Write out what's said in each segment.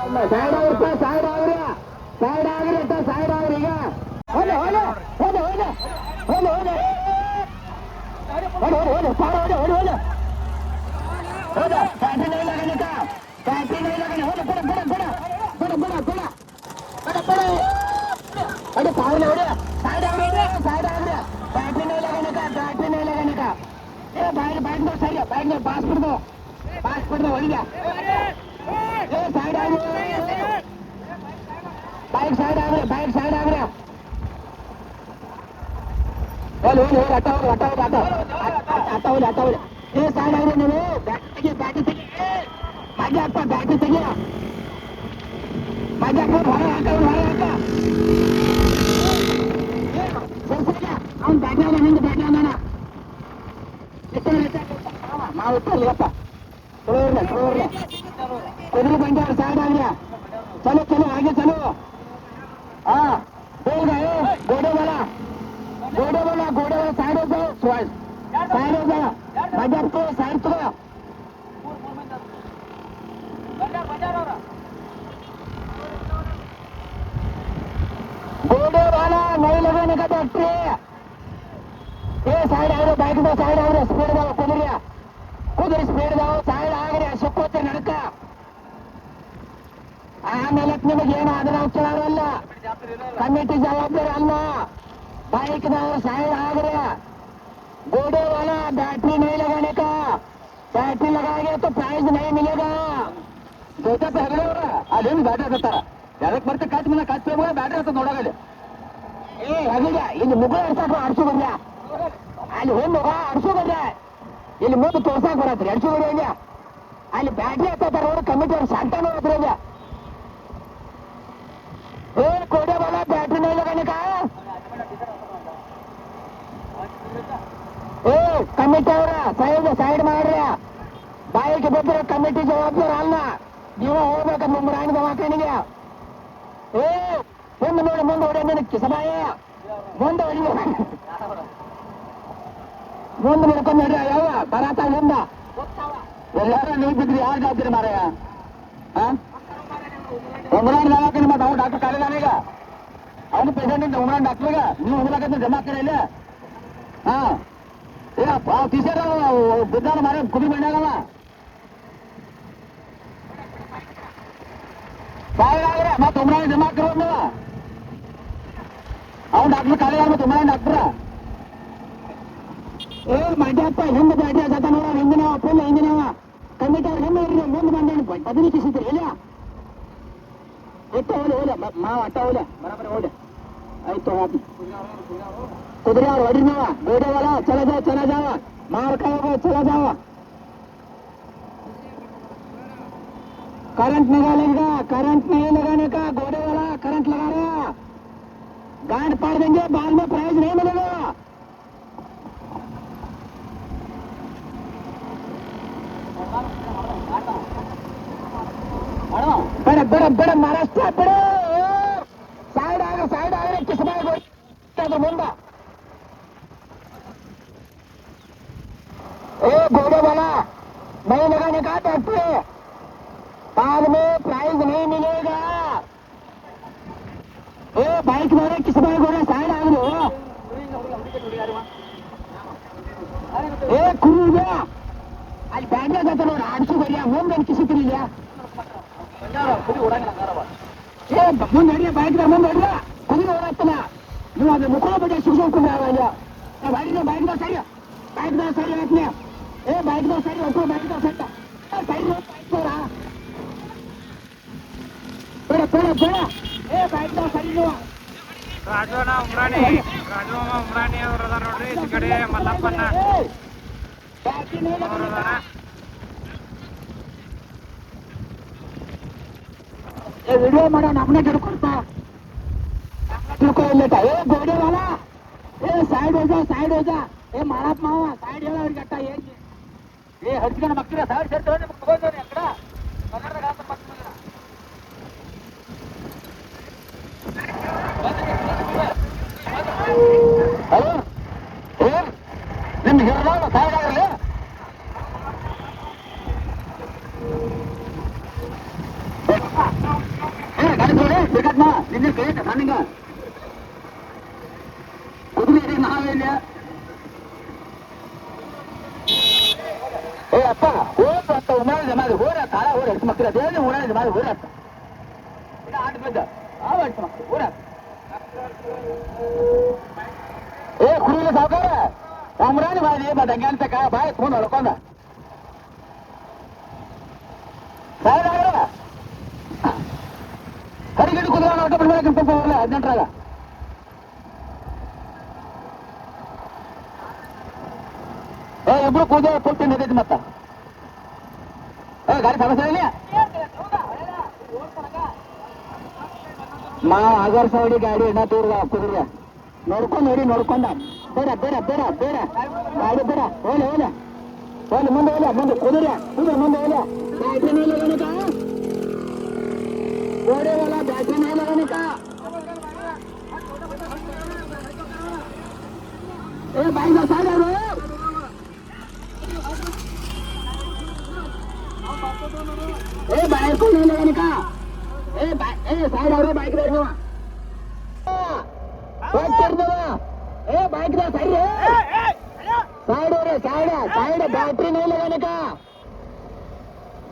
side ಅವ್ರ side ಆಗ್ರಿ side ಆಗ್ರಿ ಅಂತ side ಆಗ್ರಿ ಈಗ ಹೋದೆ ಹೋದೆ ಹೋದೆ ಹೋದೆ ಹೋದೆ ಹೋದೆ ಹೋದೆ ಹೋದೆ ಸಾರ ಹೋದೆ ಹೋದೆ ಹೋದೆ ಹೋದೆ ಪ್ಯಾಟಿ नहीं लगाने का प्याटी नहीं लगाने होने पड़ा पड़ा पड़ा पड़ा पड़ा पड़ा पड़ा पड़ा अरे पावर ले होने साइड आ रहे प्याटी नहीं लगाने का ये बाइक बाइक दो सही है बाइक में पास कर दो वही गया ये साइड आ रहे बाइक साइड आ रहे बोलो हटाओ ये साइड आ रहे ನೀವು ಬ್ಯಾಟಿ ತೆಗಿ ಬ್ಯಾಟಿ ತೆಗಿಯ ಮಜಾ ಹೊರ ಹಾಕ ಅವ್ನು ಬ್ಯಾಟಿ ಹಿಂದೆ ಬ್ಯಾಟಿ ಅನ್ನ ನಾವು ಇಟ್ಟಲ್ಲಪ್ಪ कुदरी बन गया साइड आ गया चलो आगे चलो हाँ बोल गए घोड़े वाला साइड हो जाओ साइड हो जाओ बाजार को साइड तो घोड़े वाला नहीं लगाने का फैक्ट्री ये साइड आ रहे बाइक में साइड आ रहे स्पीड जाओ कुदरी स्पीड जाओ साइड आ गए सुक्कोते नड़क ಆಮೇಲೆ ನಿಮಗೇನು ಅದನ್ನ ಕೇಳಲ್ಲ ಕಮಿಟಿ ಜವಾಬ್ದಾರಿ ಅಲ್ಲ बाइक साइड आगरे घोड़े वाला बैटरी नहीं लगाने का बैटरी लगाएंगे तो प्राइज नहीं मिलेगा ಜೊತೆ ಹೆಗಡೆ ಅದೇನು ಬ್ಯಾಟ್ರಿ ಹತ್ತಾರ ಯಾರಕ್ಕೆ ಬರ್ತೆ ಕಚ್ ಮನೆ ಕಚ್ ಬ್ಯಾಟ್ರಿ ಹತ್ತ ನೋಡೋಗಲ್ಲ ಏ ಹೆಗಡೆ ಇಲ್ಲಿ ಮುಗ ಅಡ್ಸು ಬಂದ್ಯ ಅಲ್ಲಿ ಒಂದು ಅಡ್ಸು ಬಂದ್ರೆ ಇಲ್ಲಿ ಮುಂದೆ ತೋರ್ಸಾಕ್ ಬರತ್ರಿ ಅಡ್ಸು ಬರೋಂಗ ಅಲ್ಲಿ ಬ್ಯಾಟ್ರಿ ಹತ್ತಾರ ನೋಡಿ ಕಮಿಟಿ ಅವ್ರು ಶಾಂತಾನು ಹೋದ್ರಂಗ ए कोड़े वाला बैटरी नहीं लगाने का ए कमिटी ಅವರ ಸೈಡ್ ಮಾಡ್ರಿ ಬಾಯಿಗೆ ಬಿದ್ದರೆ ಕಮಿಟಿ ಜವಾಬ್ದಾರಿ ಅಲ್ಲ ನೀವು ಹೋಗ್ಬೇಕು ಮುಮ್ರಾಣಿ ದವಾಖಾನೆಗೆ ಏ ಮುಂದೆ ನೋಡಿ ಮುಂದೆ ಹೊಡೆ ನಿನ್ನ ಕಿಸಬಾಯ ಮುಂದೆ ಹೊಡಿ ಮುಂದೆ ನೋಡ್ಕೊಂಡು ನಡ್ರಿ ಯಾವ ಬರಾತ ಮುಂದ ಎಲ್ಲಾರು ನೀವು ಬಿದ್ರಿ ಯಾರು ಜಾಬ್ದಾರಿ ಮಾರಾಯ उमरान लगा के मैं डॉक्टर काले जाने का ಅವನು ಪೇಷಂಟ್ ಉಮ್ರಾನ್ ಡಾಕ್ಟರ್ಗ ನೀವು ಹೋಗ್ಲಾಕಂತ ಜಮಾ ಕರೆಯಿಲ್ಲ ಹಾ ಏ ಟೀಚರ್ ಬಿದ್ದಾನ ಮಾರ ಕುಡಿ ಬಂಡಾಗವ ಸಾಯಿಲ್ ಆಗ್ರೆ ಮತ್ತೆ ಉಮ್ರಾನ್ ಜಮಾ ಕರೋದು ಅವನು ಡಾಕ್ಟರ್ ಕಾಲೆ ಜಾನ ಮತ್ತೆ ಉಮ್ರಾನ್ ಡಾಕ್ಟರ್ ಏ ಮಾಡ್ಯಪ್ಪ ಹಿಂದೆ ಬ್ಯಾಟಿ ಆಗತ್ತ ನೋಡ ಹಿಂದಿನ ಫುಲ್ ಹಿಂದಿನವ ಕಮಿಟಿ ಅವ್ರು ಹಿಂದೆ ಇರ್ರಿ ಮುಂದೆ ಬಂದೇನು ಬದಲಿಕೆ ಸಿದ್ರಿ ಇಲ್ಲ ಓಲೆ ಮಾವ ಅಟ್ಟ ಓಲೆ ಬರಾಬರ ಓಲೆ ಆಯ್ತು ಹಾಕಿ कुदरी और वड़ी में घोड़े वाला चला जाओ मार खाओगे चला जाओ करंट निकालेगा करंट नहीं लगाने का घोड़े वाला करंट लगा रहा गांड पाड़ देंगे बाद में प्राइज नहीं मिलेगा बड़े बड़े बड़े महाराष्ट्र बड़े साइड आ गए किस मुंडा घोड़े वाला नहीं लगाने का फैक्ट्री बाद में प्राइज नहीं मिलेगा बाइक वाले किस बाइक घोड़े साइड आ गए कुरू गया आज बैठ जाता नोड़ आड़सू बढ़िया ಮುಂದೆ किसी ತಿರುಗಿया ಮುಂದೆ ನಡಿಯ ಬೈಕ್ ಮುಂದೆ ನಡಿಯ ಕುದಿ ಓಡಾಡ್ತಾನ ನೀವು ಅದು ಮುಖ ಬಗ್ಗೆ ಸುಳ್ಕೊಂಡ್ರೆ ಆಗಲ್ಲ ಬೈಕ್ ಸರಿ ಹಾಕ್ನಿ ಬೈಕ್ ಸರಿ ಒಬ್ಬರು ಬೈಕ್ ಸೆಟ್ಟ ಸೈಡ್ ಬೈಕ್ ಬೇಡ ಬೈಕ್ ಸರಿ ನೀವು ರಾಜೋನ ಉಮ್ರಾಣಿ ಅವರು ಅದ ನೋಡ್ರಿ ಈ ಕಡೆ ಮಲ್ಲಪ್ಪನ वीडियो मारा नमने गिड़कोता गिड़को घोड़े वाला साइड हो जा मारा मावा साइड गट्टा हड़कन मक्की साइड सेर्तोनी मुक्कोनी अక్కడ हलो निम्ಗೆ ಹೇಳೋಣ ಸೈಡ್ ಆಗಲಿ ಬೇಕತ್ನ ನಿನ್ನೆ ಕೈತ ಸಣ್ಣಿಂಗ ಕುದುರೆ ನಾವಿಲ್ಲ ಏ ಅಪ್ಪ ಹೋತ ಉಮಾಳಿದ ಮಾಡಿ ಹೋರ ತಾಳ ಹೋರ ಎಷ್ಟು ಮಕ್ಕಳ ದೇವ ಉಮಾಳಿದ ಮಾಡಿ ಹೋರತ್ತ ಆಟ ಬಿದ್ದ ಆ ಎಷ್ಟು ಮಕ್ಕಳು ಹೋರತ್ತ ಏ ಕುರುವಿನ ಸಾವುಕಾರ ಅಮ್ರಾನಿ ಮಾಡಿ ದಂಗೆ ಅಂತಕ ಬಾಯಿ ತಗೊಂಡು ಹೊಡ್ಕೊಂಡ ಹರಿಗಡಿ ಕುದುರೆ ಆಟ ಬಿಡ್ಬೇಕಂತ ಹೋಗಲ್ಲ 18ರಾಗ ಏ ಇಬ್ರು ಕೂದೆ ಪೂರ್ತಿ ನಿಂತೈತಿ ಮತ್ತ ಏ ಗಾಡಿ ಸಮಸ್ಯೆ ಇಲ್ಲ ಮಾ ಆಗರ್ ಸೈಡಿ ಗಾಡಿ ಎಣ್ಣ ತೋರ್ದ ಕುದುರೆ ನೋಡ್ಕೊಂಡ್ ನೋಡಿ ನೋಡ್ಕೊಂಡ ಬೇಡ ಬೇಡ ಬೇಡ ಬೇಡ ಗಾಡಿ ಬೇಡ ಹೋಲೆ ಹೋಲೆ ಹೋಲೆ ಮುಂದೆ ಹೋಲೆ ಮುಂದೆ ಕುದುರೆ ಕುದುರೆ ಮುಂದೆ ಹೋಲೆ ಬ್ಯಾಟ್ರಿ ಮೇಲೆ ಗಣಿಕ ಓಡೇವಲ್ಲ ಬ್ಯಾಟ್ರಿ ಮೇಲೆ ಗಣಿಕ ಏ ಬಾಯಿಗ ಸಾಲ ಅವರು ಏ ಬಾಯ್ಕು ಮೇಲೆ ಗಣಿಕ ಏ ಸೈಡ್ ಅವರು ಬೈಕ್ ಬೇಕು ಏ ಬೈಕ್ ಸೈಡ್ ಸೈಡ್ ಅವ್ರೆ ಸೈಡ್ ಬ್ಯಾಟ್ರಿ ಮೇಲೆ ಗಣಿಕ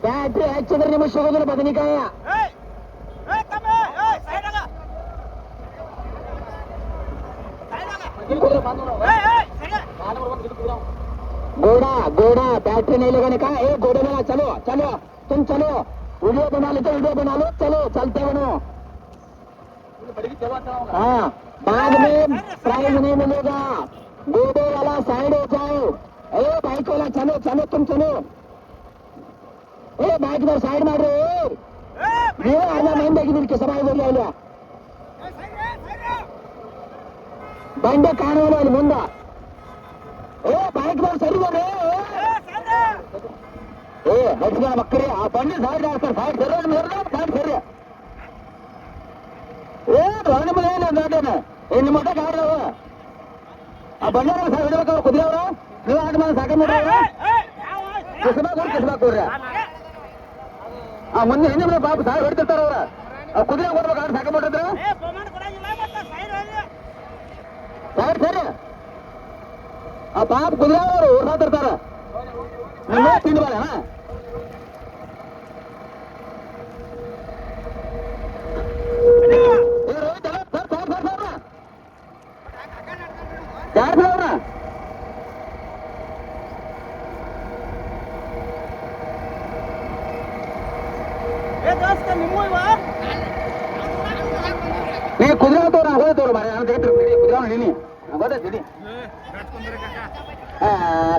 ಬ್ಯಾಟ್ರಿ ಹಚ್ಚಿದ್ರೆ ನಿಮಗೆ ಸಿಗೋದಿಲ್ಲ ಬದನಿಕಾಯ घोड़ा बैटरी नहीं लगाने का एक घोड़े वाला चलो चलो तुम चलो वीडियो बना लेते वीडियो बना लो चलो चलते बनो हाँ बाद में प्राइज नहीं मिलेगा घोड़े वाला साइड हो जाओ ए बाइक वाला चलो चलो तुम चलो ए बाइक पर साइड मार रहे ನೀವು ಅರ್ಧ ಮೈಂಡ್ ಆಗಿದ್ದೀರಿ ಸಭಾದಲ್ಲಿ ಇಲ್ಲ ಬಂಡೆ ಕಾಣುವಲ್ಲ ಅಲ್ಲಿ ಮುಂದ ಏ ಬೈಕ್ ಬಾರ್ ಸರಿ ಬರ್ರಿ ಏ ಹಚ್ಚಿನ ಮಕ್ಕಳೇ ಆ ಬಂಡಿ ಸೈಡ್ ಆಗ್ತಾರೆ ಸೈಡ್ ಸೈಡ್ ಸರಿ ಏ ರೋಣ ಮೇಲೆ ಏನು ಗಾಡಿನ ಏನ್ ನಿಮ್ಮ ಮಟ್ಟ ಗಾಡಿದವ ಆ ಬಂಡಿ ಸೈಡ್ ಹಿಡ್ಬೇಕವ್ರು ಕುದುರೆ ಅವರು ನೀವು ಆಟ ಮಾಡಿ ಸಾಕ ಮಾಡ್ರಿ ಕಿಸ್ಬಾಕೋರ್ರಿ ಆ ಮುಂದೆ ಹೆಣ್ಣು ಪಾಪ ಸಾಯ್ ಹೊಡ್ತಿರ್ತಾರ ಅವ್ರ ಆ ಕುದುರೆ ಕೊಡ್ಬೇಕು ಆಟ ಸಾಕ ಮಾಡಿದ್ರ ಸೈಡ್ ಸರಿ ಆ ಪಾಪ ಕುದುರೆ ಅವರು ಓಡಾಡ್ತಿರ್ತಾರ ನಿಮ್ಮ ತಿಂದ್ಬಾರ ಯಾರು ಅವ್ರ ನೀ ಕುದುರೆ ತೋರ ಹೋಗ್ತವ್ರು ಮಾರ ನಾನು ತೆಗಿದ್ರು ಕುದುರೆ ನೀನಿ ಗೊತ್ತೈತಿ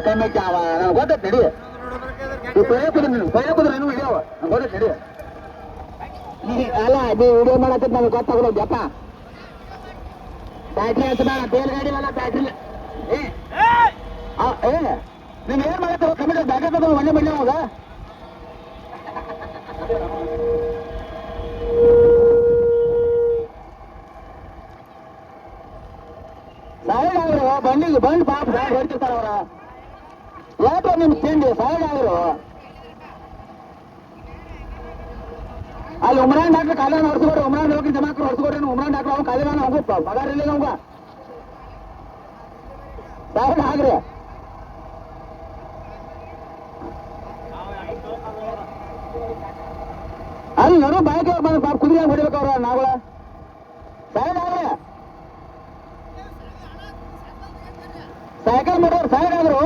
ಕೈ ಮೇಕ್ ನನಗೆ ಗೊತ್ತೈತಿ ಪೈಲೆ ಕುದುರೆ ಇನ್ನೂ ಹಿಡಿಯವ ಗೊತ್ತೈತಿ ಅಲ್ಲ ಅದು ವಿಡಿಯೋ ಮಾಡತ್ತ ನನಗೆ ಗೊತ್ತಾಗಲ್ಲ ಜಪ್ಪ ಬ್ಯಾಟ್ರಿ ಹಚ್ಚ ಬೇಡ ಬೇಲ್ ಗಾಡಿ ಅಲ್ಲ ಬ್ಯಾಟ್ರಿ ಏ ನೀನು ಏನ್ ಮಾಡತ್ತ ಕಮಿಟಿ ಬ್ಯಾಟ್ರಿ ತಗೊಂಡು ಮನೆ ಬನ್ನಿ ಅವಾಗ ಸೈಡ್ ಅವರು ಬಂಡಿಗೆ ಬಂದು ಪಾಪ ಸೈಡ್ ಹೊಡ್ತಿರ್ತಾರ ಅವ್ರ ಯಾಕೆ ನಿಮ್ ತಿಂಡಿ ಸೈಡ್ ಅವರು ಅಲ್ಲಿ ಉಮ್ರಾನ್ ಡಾಕ್ಟರ್ ಕಾಲೇನ ಹೊಡ್ಸ್ಕೊಡ್ರಿ ಉಮ್ರಾನ್ ಹೋಗಿ ಜಮಾಕ್ರು ಹೊಡ್ಸ್ಕೊಡ್ರಿ ಉಮ್ರಾನ್ ಡಾಕ್ಟರ್ ಅವ್ನು ಕಾಲೇನ ಹೋಗಪ್ಪ ಪಗಾರ ಇಲ್ಲ ನಮ್ಗ ಸೈಡ್ ಆಗ್ರಿ ಅಲ್ಲಿ ನೋಡು ಬಾಯ್ಕ್ ಬಂದು ಪಾಪ ಕುದುರೆ ಹೊಡಿಬೇಕು ಅವ್ರ ನಾವುಗಳ ಸೈಡ್ ಆಗ್ರಿ ಸೈಕಲ್ ಮಾಡೋರು ಸೈಡ್ ಆದ್ರು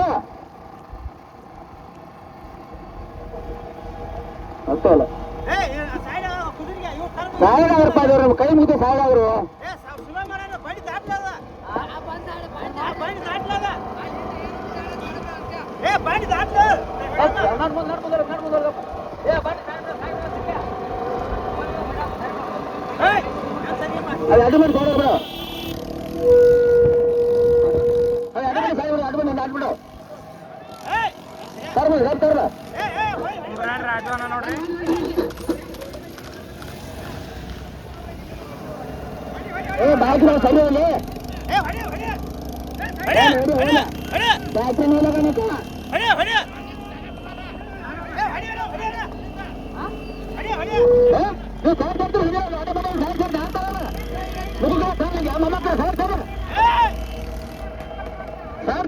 ಅಷ್ಟಲ್ಲ ಸೈಡ್ ಆಗ್ರಪ್ಪ ಇವ್ರು ಕೈ ಮುಗಿದು ಸೈಡ್ ಆದ್ರು ಅದು ಅಡ್ಡು ಮಾಡಿ ಸೈಡ್ ಬಿಡು ಅಡ್ಬಿಡು ತರ್ಬೋದು ರಾಜವನ ನೋಡ್ರಿ ಏ ಬಾಯ್ಕ್ ಸರಿ ಹೋಗಿ ಬ್ಯಾಟ್ರಿ ಮೇಲೆ ಗಣಿಕ ನೀವು ಸೈಡ್ ಮಕ್ಕಳು ಸರ್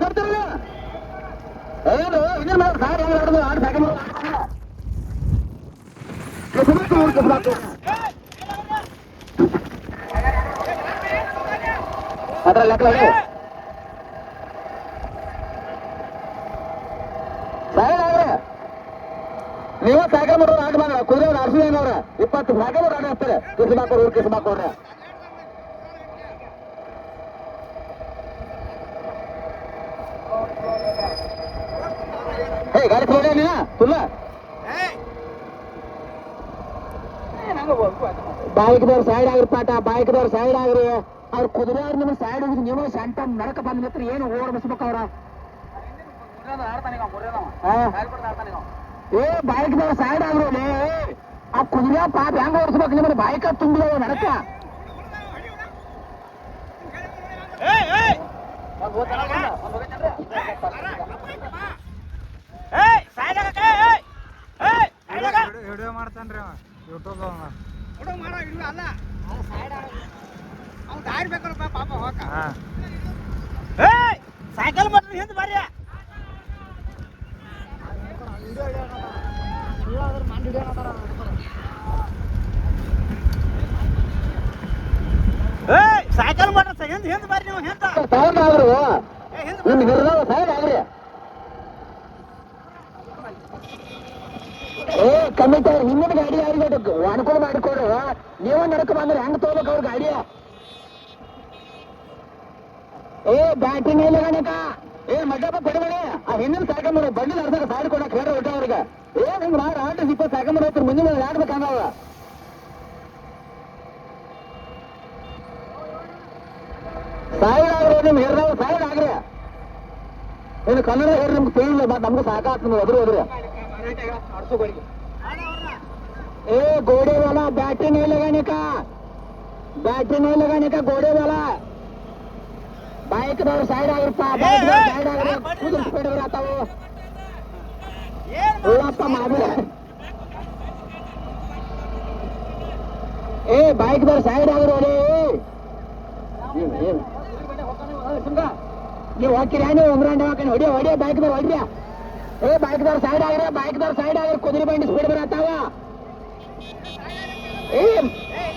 ತರ್ತಾರಲ್ಲ ಏನು ಇದೇ ಮಾಡಿ ಸಾರ್ ಹೆಂಗ್ ಆಡೋದು ಆಡ್ ಸಾಕ ಅದ್ರ ಲೆಕ್ಕ ಸೈಡ್ ಆಗ್ರೆ ನೀವ ಸಾಕ ಮಾಡೋರು ಆಟ ಮಾಡ ಕುದುರೆ ಆಡ್ಸಿದೇನವ್ರ 20 ಸಾಕ ಮಾಡೋರು ಆಟ ಹಾಕ್ತಾರೆ ಕಿಸ್ಬಾಕೋಡ್ರೆ ಏ ಗಾಡಿ ತಗೊಂಡೆ ನೀನ ತುಲ್ಲ ಬಾಯ್ಕ್ದವ್ರು ಸೈಡ್ ಆಗ್ರಿ ಪಾಠ ಬಾಯ್ಕ್ದವ್ರು ಸೈಡ್ ಆಗ್ರಿ ಅವ್ರ ಕುದುರೆಯವ್ರು ನಿಮ್ಗೆ ಸೈಡ್ ಹೋಗಿ ನೀವು ಸೆಂಟ ನಡಕ ಬಂದ ಹತ್ರ ಏನು ಓಡಿಸ್ಬೇಕು ಅವ್ರ ಏ ಬಾಯ್ಕ್ದವ್ರು ಸೈಡ್ ಆಗ್ರಿ ಆ ಕುದುರೆ ಪಾಪ ಹೆಂಗ ಓಡಿಸ್ಬೇಕು ನಿಮ್ಮನ್ನ ಬಾಯ್ಕ ತುಂಬಿದವ ನಡಕ ವಿಡಿಯೋ ಮಾಡ್ತಾನ್ರಿ ಯೂಟ್ಯೂಬ್ ಸೈಕಲ್ ಮಾಡ್ರಿ ಹಿಂದ್ ಬರ್ರಿ ಸೈಕಲ್ ಮಾಡ್ರಿ ಹಿಂದ್ ಬರ್ರಿ ನೀವು ಹಿಂದ ಸೈಡ್ ಆಗ್ರು ನಿಮ್ ಹಿರಿದವ್ರು ಸೈಡ್ ಆಗ್ರಿ ಏ ಕಮಿಟಿ ಅವ್ರು ಹಿಂದಿನ ಗಾಡಿ ಯಾರಿಗೆ ಅನುಕೂಲ ಮಾಡಿಕೊಡ್ರು ನೀವ ನಡಕ ಬಂದ್ರೆ ಹೆಂಗ್ ತಗೋಬೇಕು ಅವ್ರ ಗಾಡಿ ಏ ಬ್ಯಾಟಿಂಗ್ ಇಲ್ಲ ಗಣಕ ಏ ಮಡ್ಡಪ್ಪ ಕೊಡಬೇಡಿ ಆ ಹಿಂದಿನ ಸಾಕ ಮಾಡಿ ಬಂಡಿ ನಡ್ಸಕ ಸೈಡ್ ಕೊಡಕ್ ಹೇಳ್ರಿ ಹೊಟ್ಟ ಅವ್ರಿಗೆ ಏನ್ ಹಿಂಗ್ ಮಾಡಿ ಆಟ 20 ಸಾಕ ಮಾಡಿ ಹೋಗ್ತಾರೆ ಮುಂದಿನ ಆಡ್ಬೇಕಂದವ ಸೈಡ್ ಆಗ್ರಿ ನಿಮ್ ಹಿರಿದವ್ರು ಸೈಡ್ ಆಗ್ರಿ ಏನು ಕನ್ನಡ ಹೇಳಿ ನಿಮ್ಗೆ ತಿಳಿಲ್ಲ ನಮ್ಗೂ ಸಾಕಾಗ್ತದೆ ಹೋದ್ರಿ ए घोड़े वाला बैटरी नहीं लगाने का घोड़े वाला बाइक दौड़ साइड ಆಗಿರಪ್ಪ साइड ಆಗಿರ खुद स्पीड बराता वो ओलप्ಪ मादे ए बाइक दौड़ साइड ಆಗಿರೋ रे ನೀವು ಹೋಗ್ತೀರಾ ನೀವು ಉಮ್ರಾಂಡ ಹಾಕೊಂಡು ಹೊಡಿಯ ಬಾइक ದೌड़ ಹೊಡಿಯ ए बाइक दौड़ साइड ಆಗಿರ ಕುದುರೆ ಬಂಡಿ ಸ್ಪೀಡ್ ಬರಾತಾವ ಏ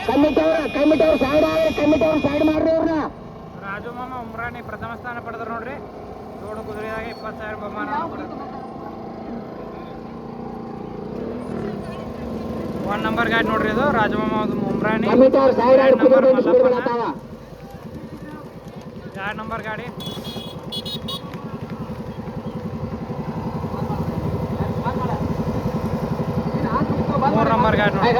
ಕಮಿಟಿ ಅವ್ರು ಸೈಡ್ ಮಾಡ್ರಿ ಅವ್ರನ್ನ ರಾಜು ಮಾಮ ಉಮ್ರಾನಿ ಪ್ರಥಮ ಸ್ಥಾನ ಪಡೆದ್ರು ನೋಡ್ರಿ ಜೋಡು ಕುದುರೆಯಾಗ 20,000 ಬಹುಮಾನ 1 ನಂಬರ್ ಗಾಡಿ ನೋಡ್ರಿ ಇದು ರಾಜು ಮಾಮ ಉಮ್ರಾನಿ ಕಮಿಟಿ ಅವ್ರು ಸೈಡ್ ಆಗಿ ಕುದುರೆ ಬಂಡಿ ಸ್ಪೀಡ್ ಬರಾತಾವ 2 ನಂಬರ್ ಗಾಡಿ ಮೂರು ನಂಬರ್ ಗಾಡಿ ನೋಡಿ